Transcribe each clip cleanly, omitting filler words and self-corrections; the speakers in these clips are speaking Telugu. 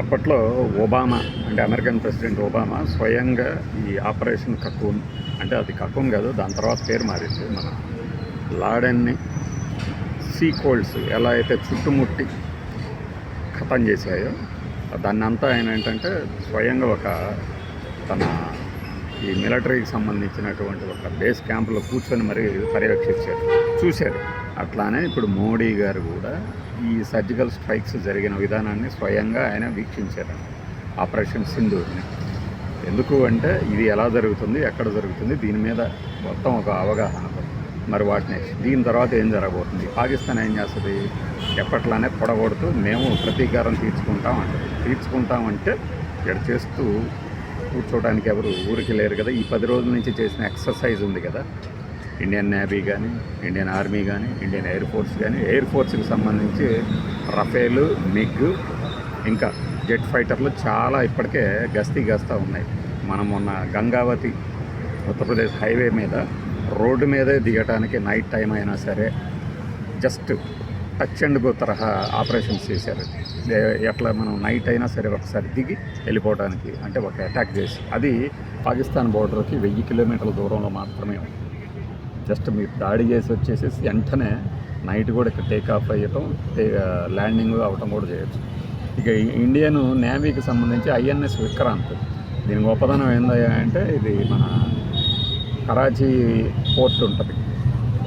అప్పట్లో ఒబామా అంటే అమెరికన్ ప్రెసిడెంట్ ఒబామా స్వయంగా ఈ ఆపరేషన్ కకూన్ అంటే అది కకూన్ కాదు, దాని తర్వాత పేరు మారింది. మన లాడెన్ని సీ కోల్డ్స్ ఎలా అయితే చుట్టుముట్టి ఖతం చేశాయో దాన్ని అంతా ఆయన ఏంటంటే స్వయంగా ఒక తన ఈ మిలిటరీకి సంబంధించినటువంటి ఒక బేస్ క్యాంపులో కూర్చొని మరీ పర్యవేక్షించారు, చూశారు. అట్లానే ఇప్పుడు మోడీ గారు కూడా ఈ సర్జికల్ స్ట్రైక్స్ జరిగిన విధానాన్ని స్వయంగా ఆయన వీక్షించారు, ఆపరేషన్ సింధూర్ని. ఎందుకు అంటే ఇది ఎలా జరుగుతుంది, ఎక్కడ జరుగుతుంది, దీని మీద మొత్తం ఒక అవగాహన. మరి వాటిని దీని తర్వాత ఏం జరగబోతుంది, పాకిస్తాన్ ఏం చేస్తుంది, ఎప్పట్లానే పొడగొడుతూ మేము ప్రతీకారం తీర్చుకుంటామంటే ఇక్కడ చేస్తూ కూర్చోవడానికి ఎవరు ఊరికి లేరు కదా. ఈ 10 రోజుల నుంచి చేసిన ఎక్సర్సైజ్ ఉంది కదా, ఇండియన్ నేవీ కానీ, ఇండియన్ ఆర్మీ కానీ, ఇండియన్ ఎయిర్ ఫోర్స్ కానీ, ఎయిర్ ఫోర్స్కి సంబంధించి రఫేలు, మిగ్, ఇంకా జెట్ ఫైటర్లు చాలా ఇప్పటికే గస్తీ ఉన్నాయి. మనం మొన్న గంగావతి ఉత్తరప్రదేశ్ హైవే మీద రోడ్డు మీదే దిగటానికి నైట్ టైం అయినా సరే జస్ట్ టచ్ అండ్ గో తరహా ఆపరేషన్స్ చేశారు. ఎట్లా మనం నైట్ అయినా సరే ఒకసారి దిగి వెళ్ళిపోవడానికి, అంటే ఒక అటాక్ చేసి, అది పాకిస్తాన్ బోర్డర్కి 1000 కిలోమీటర్ల దూరంలో మాత్రమే ఉంది. జస్ట్ మీరు దాడి చేసి వచ్చేసి వెంటనే నైట్ కూడా ఇక్కడ టేక్ ఆఫ్ అయ్యటం, ల్యాండింగ్ అవటం కూడా చేయొచ్చు. ఇక ఇండియన్ నేవీకి సంబంధించి ఐఎన్ఎస్ విక్రాంత్, దీని గొప్పదనం ఏందయ్యా అంటే ఇది మన కరాచీ పోర్ట్ ఉంటుంది,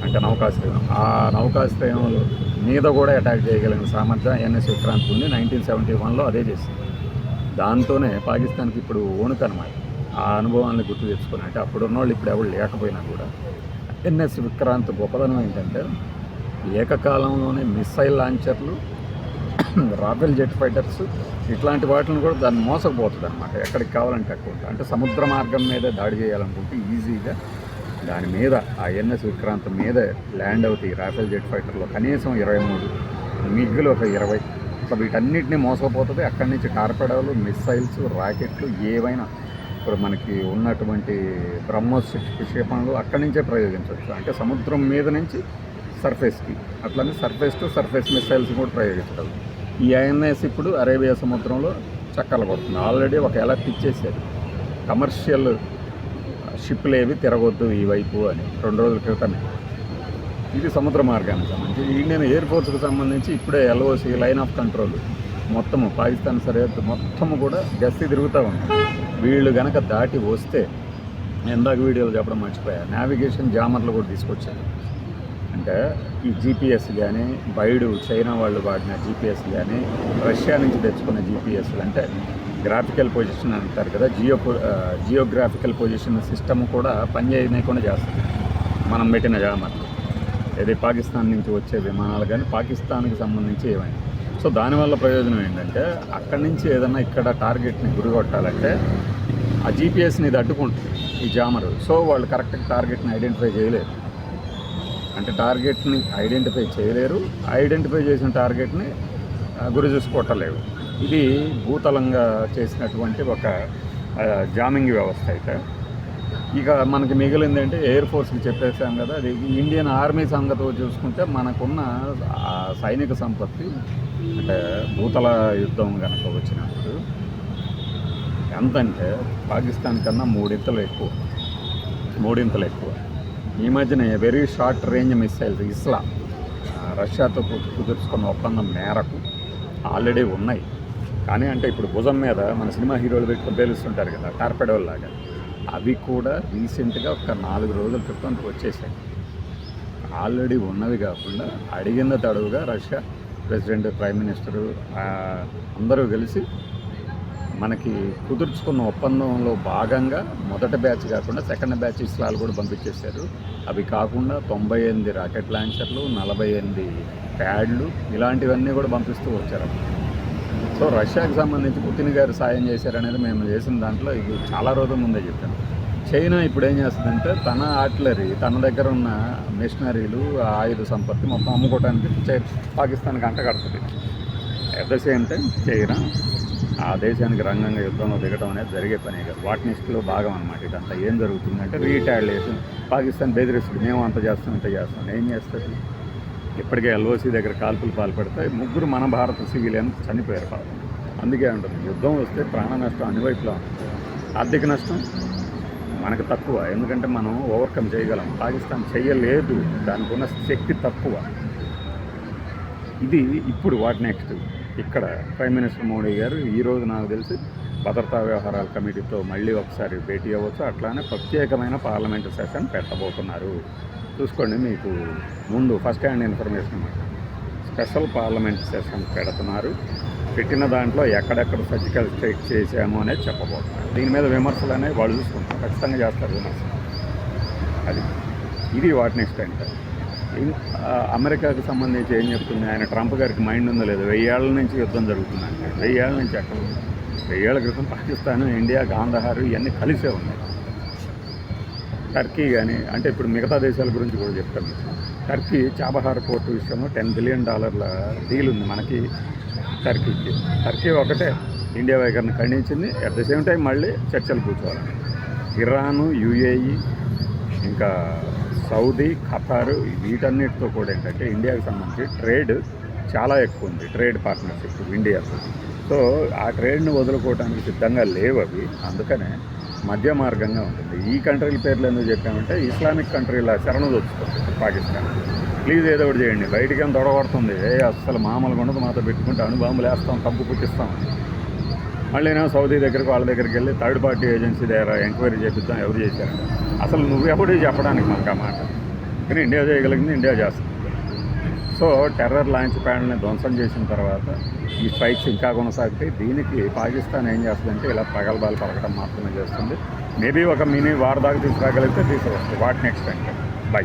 అంటే నౌకాశ్రయం, ఆ నౌకాశ్రయం మీద కూడా అటాక్ చేయగలిగిన సామర్థ్యం ఐఎన్ఎస్ విక్రాంత్ ఉంది. 1971లో అదే చేసింది. దాంతోనే పాకిస్తాన్కి ఇప్పుడు వణుకనమాట. ఆ అనుభవాన్ని గుర్తు తెచ్చుకొని, అంటే అప్పుడున్న వాళ్ళు ఇప్పుడు ఎవరు లేకపోయినా కూడా ఐఎన్ఎస్ విక్రాంత్ గొప్పదనం ఏంటంటే ఏకకాలంలోనే మిస్సైల్ లాంచర్లు, రాఫెల్ జెట్ ఫైటర్స్, ఇట్లాంటి వాటిని కూడా దాన్ని మోసకపోతుంది అనమాట. ఎక్కడికి కావాలంటే అక్కడ, అంటే సముద్ర మార్గం మీదే దాడి చేయాలనుకుంటే ఈజీగా దాని మీద ఐఎన్ఎస్ విక్రాంత్ మీద ల్యాండ్ అవుతాయి. రాఫెల్ జెట్ ఫైటర్లో కనీసం 23, మిగ్గులు ఒక 20, అసలు వీటన్నిటిని మోసపోతుంది. అక్కడి నుంచి టార్పెడోలు, మిస్సైల్స్, రాకెట్లు ఏవైనా ఇప్పుడు మనకి ఉన్నటువంటి బ్రహ్మోస్ క్షేపణలు అక్కడి నుంచే ప్రయోగించవచ్చు. అంటే సముద్రం మీద నుంచి సర్ఫేస్కి, అట్లనే సర్ఫేస్ టు సర్ఫేస్ మిస్సైల్స్ కూడా ప్రయోగించగలరు. ఈ ఐఎన్ఎస్ ఇప్పుడు అరేబియా సముద్రంలో చక్కలు పడుతుంది. ఆల్రెడీ ఒక అలర్ట్ ఇచ్చేసారు, కమర్షియల్ షిప్లు ఏవి తిరగొద్దు ఈ వైపు అని 2 రోజుల క్రితమే. ఇది సముద్ర మార్గానికి సంబంధించి. ఇండియన్ ఎయిర్ ఫోర్స్కి సంబంధించి ఇప్పుడే ఎల్ఓసి, లైన్ ఆఫ్ కంట్రోల్ మొత్తము పాకిస్తాన్ సరిహద్దు మొత్తము కూడా గస్తీ తిరుగుతూ ఉంది. వీళ్ళు కనుక దాటి వస్తే, ఎందాక వీడియోలు చెప్పడం మర్చిపోయా, నావిగేషన్ జామర్లు కూడా తీసుకొచ్చారు. అంటే ఈ జీపీఎస్ కానీ, బైడు చైనా వాళ్ళు వాడిన జీపీఎస్ కానీ, రష్యా నుంచి తెచ్చుకున్న జీపీఎస్లు, అంటే గ్రాఫికల్ పొజిషన్ అంటారు కదా, జియోగ్రాఫికల్ పొజిషన్ సిస్టమ్ కూడా పనిచేయకుండా చేస్తుంది మనం పెట్టిన జామర్లు. ఇది పాకిస్తాన్ నుంచి వచ్చే విమానాలు కానీ, పాకిస్తాన్కి సంబంధించి ఏమైనా. సో దానివల్ల ప్రయోజనం ఏంటంటే అక్కడి నుంచి ఏదన్నా ఇక్కడ టార్గెట్ని గురిగొట్టాలంటే ఆ జీపీఎస్ని ఇది అడ్డుకుంటుంది ఈ జామరు. సో వాళ్ళు కరెక్ట్గా టార్గెట్ని ఐడెంటిఫై చేయలేరు, అంటే టార్గెట్ని ఐడెంటిఫై చేయలేరు, ఐడెంటిఫై చేసిన టార్గెట్ని గురి చూసి కొట్టలేరు. ఇది భూతలంగా చేసినటువంటి ఒక జామింగ్ వ్యవస్థ. అయితే ఇక మనకి మిగిలింది అంటే ఎయిర్ ఫోర్స్కి చెప్పేసాం కదా, అది ఇండియన్ ఆర్మీ సంగతి చూసుకుంటే మనకున్న సైనిక సంపత్తి, అంటే భూతల యుద్ధం కనుక వచ్చినప్పుడు ఎంతంటే పాకిస్తాన్ కన్నా 3 ఇంతలు ఎక్కువ. ఈ మధ్యనే వెరీ షార్ట్ రేంజ్ మిస్సైల్స్ ఇస్లా రష్యాతో కుదుర్చుకున్న ఒప్పందం మేరకు ఆల్రెడీ ఉన్నాయి. కానీ అంటే ఇప్పుడు భుజం మీద మన సినిమా హీరోలు పెట్టుకుని పేలుస్తుంటారు కదా టార్పెడోల్ లాగా, అవి కూడా రీసెంట్గా ఒక 4 రోజుల క్రితం వచ్చేసాయి. ఆల్రెడీ ఉన్నవి కాకుండా అడిగిన తడువుగా రష్యా ప్రెసిడెంట్, ప్రైమ్ మినిస్టరు అందరూ కలిసి మనకి కుదుర్చుకున్న ఒప్పందంలో భాగంగా మొదటి బ్యాచ్ కాకుండా సెకండ్ బ్యాచ్ ఇస్లాలు కూడా పంపించేశారు. అవి కాకుండా 98 రాకెట్ లాంచర్లు, 48 ప్యాడ్లు, ఇలాంటివన్నీ కూడా పంపిస్తూ వచ్చారు. సో రష్యాకి సంబంధించి పుతిన్ గారు సాయం చేశారనేది మేము చేసిన దాంట్లో ఇది చాలా రోజుల ముందే చెప్పాను. చైనా ఇప్పుడు ఏం చేస్తుందంటే తన ఆర్టిలరీ, తన దగ్గర ఉన్న మిషనరీలు, ఆయుధ సంపత్తి మొత్తం అమ్ముకోవడానికి పాకిస్తాన్కి అంటగడుతుంది. At the same time China ఆ దేశానికి రంగంగా యుద్ధంలో దిగడం అనేది జరిగే పనే కాదు, వాటినిస్ట్లో భాగం అనమాట. ఇదంతా ఏం జరుగుతుందంటే రీటాలియేషన్. పాకిస్తాన్ బెదిరిస్తుంది, మేము అంత చేస్తాం ఇంత చేస్తాం. ఏం చేస్తుంది, ఇప్పటికే ఎల్ఓసి దగ్గర కాల్పులు పాల్పడితే 3 మన భారత సివిలియన్స్ చనిపోయారు. అందుకే ఉంటుంది యుద్ధం వస్తే ప్రాణ నష్టం అన్ని వైపులా ఉంటుంది. ఆర్థిక నష్టం మనకు తక్కువ, ఎందుకంటే మనం ఓవర్కమ్ చేయగలం. పాకిస్తాన్ చేయలేదు, దానికి ఉన్న శక్తి తక్కువ. ఇది ఇప్పుడు వాట్ నెక్స్ట్. ఇక్కడ ప్రైమ్ మినిస్టర్ మోడీ గారు ఈరోజు నాకు తెలిసి భద్రతా వ్యవహారాల కమిటీతో మళ్ళీ ఒకసారి భేటీ అవ్వచ్చు. అట్లానే ప్రత్యేకమైన పార్లమెంటు సెషన్ పెట్టబోతున్నారు. చూసుకోండి, మీకు ముందు first hand information. Special parliament session పెడుతున్నారు. పెట్టిన దాంట్లో ఎక్కడెక్కడ సర్జికల్ స్ట్రైక్ చేశాము అనేది చెప్పబోతున్నారు. దీని మీద విమర్శలు అనేవి వాళ్ళు చూసుకుంటారు, ఖచ్చితంగా చేస్తారు విమర్శలు. అది ఇది వాట్ నెక్స్ట్ అంటే అమెరికాకు సంబంధించి ఏం చెప్తుంది, ఆయన ట్రంప్ గారికి మైండ్ ఉందో లేదు. 1000 ఏళ్ల నుంచి యుద్ధం జరుగుతుందంటే 1000 ఏళ్ల నుంచి ఎక్కడ 1000 ఏళ్ల క్రితం పాకిస్తాన్, ఇండియా, గాంధార్ ఇవన్నీ కలిసే ఉన్నాయి. టర్కీ కానీ, అంటే ఇప్పుడు మిగతా దేశాల గురించి కూడా చెప్తాను. టర్కీ చాబహార్ పోర్టు విషయంలో $10 బిలియన్ డీల్ ఉంది మనకి టర్కీకి. టర్కీ ఒకటే ఇండియా వైఖరిని ఖండించింది. అట్ ద సేమ్ టైం మళ్ళీ చర్చలు కూర్చోవాలి. ఇరాను, యుఏఈ, ఇంకా సౌదీ, ఖతారు వీటన్నిటితో కూడా ఏంటంటే ఇండియాకి సంబంధించి ట్రేడ్ చాలా ఎక్కువ ఉంది. Trade partnership ఇండియాతో. సో ఆ ట్రేడ్ని వదులుకోవడానికి సిద్ధంగా లేవు అవి. అందుకనే మధ్య మార్గంగా ఉంటుంది. ఈ కంట్రీల పేర్లు ఎందుకు చెప్పామంటే ఇస్లామిక్ కంట్రీల శరణు దొచ్చుతుంది పాకిస్తాన్. ప్లీజ్ ఏదో ఒకటి చేయండి, బయటికి ఏం దొడగొడుతుంది. అస్సలు మామూలుగా ఉండదు, మాతో పెట్టుకుంటే అణుబాంబులు వేస్తాం, కంపు పుట్టిస్తాం. మళ్ళీ నేను సౌదీ దగ్గరికి వాళ్ళ దగ్గరికి వెళ్ళి థర్డ్ పార్టీ ఏజెన్సీ దగ్గర ఎంక్వైరీ చేపిద్దాం, ఎవరు చేశారంట. అసలు నువ్వెప్పుడు చెప్పడానికి మనకు ఆ మాట. కానీ ఇండియా చేయగలిగింది ఇండియా చేస్తుంది. సో టెర్రర్ లాంచ్ ప్యాడ్ని ధ్వంసం చేసిన తర్వాత ఈ స్ట్రైక్స్ ఇంకా కొనసాగుతాయి. దీనికి పాకిస్తాన్ ఏం చేస్తుందంటే ఇలా ప్రగల్భాలు పలకడం మాత్రమే చేస్తుంది. మేబీ ఒక మినీ వార్ దాకా తీసుకురాగలిగితే తీసుకొస్తుంది. వాట్ నెక్స్ట్ అంటే బై.